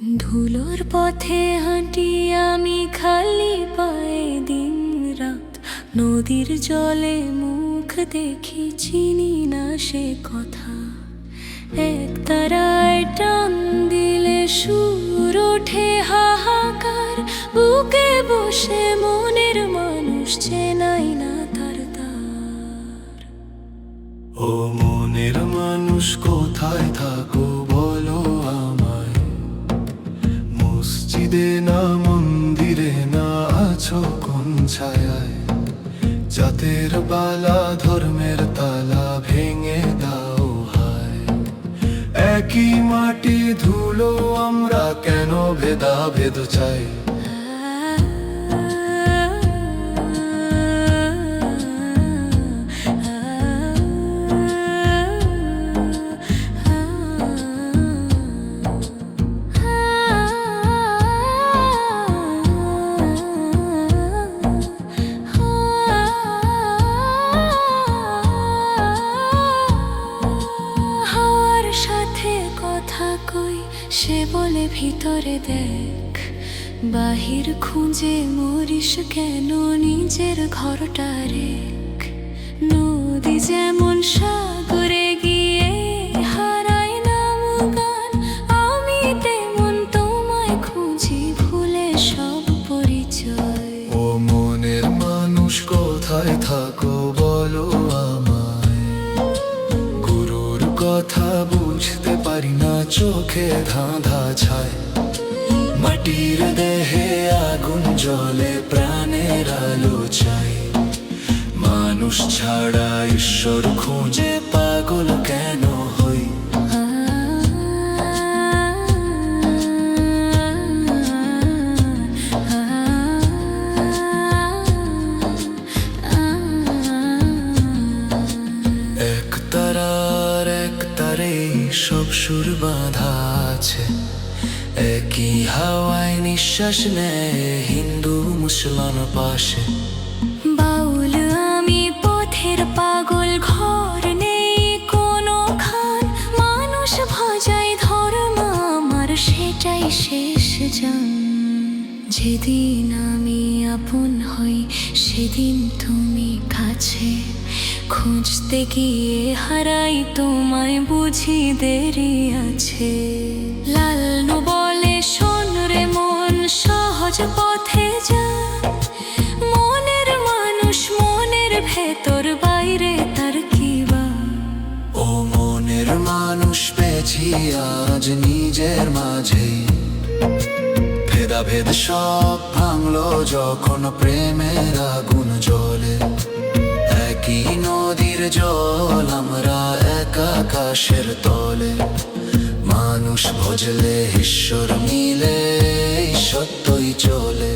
ধুলোর পথে হাঁটি আমি খালি পায়ে দিন রাত। নদীর জলে মুখ দেখি, চিনি না সে কথা। এক তারায় টান দিলে সুর ওঠে হাহাকার। বুকে বসে মনের মানুষ চেনাই না তার তার। ও মনের মানুষ কোথায় থাকো বলো আমায়। মসজিদে না মন্দিরে না আছো কোন ছায়ায়। জাতের বালা ধর্মের তালা ভেঙে দাও হায়। একই মাটি ধুলো আমরা কেন ভেদাভেদ চাই। সে বলে ভিতরে দেখ, বাহির খুঁজে মরিস কেন, নিজের ঘরটা রেখ। নদী যেমন সাগরে গিয়ে হারায় নাম গান, আমি তেমন তোমায় খুঁজি ভুলে সব পরিচয়। ও মনের মানুষ কোথায় থাকো বলো আমায়। গুরুর কথা বুঝতে পারি না, চোখে ধাঁধা ছায়। মাটির দেহে আগুন জ্বলে, প্রাণের আলো চাই। মানুষ ছাড়া ঈশ্বর খুঁজে পাগল কেন হই। এক তারার এক তারে সব সুর বাঁধা আছে। একই হাওয়ায় নিঃশ্বাস নেয় হিন্দু মুসলমান পাশে। বাউল আমি পথের পাগল, ঘর নেই কোনো খান। মানুষ ভজাই ধর্ম আমার, সেটাই শেষ জান। যেদিন আমি আপন হই সেদিন তুমি কাছে। খুঁজতে গিয়ে হারাই তোমায়, বুঝি দেরি আছে। লালনু বলে শোন রে মন, সহজ পথে যা। মনের মানুষ মনের ভেতর, বাইরে তার কি বা। ও মনের মানুষ পেয়েছি আজ নিজের মাঝে। ভেদাভেদ সব ভাঙলো যখন প্রেমের আগুন জ্বলে। একই নদীর জল আমরা, এক আকাশের তলে। মানুষ ভজলে ঈশ্বর মিলে, এই সত্যই চলে।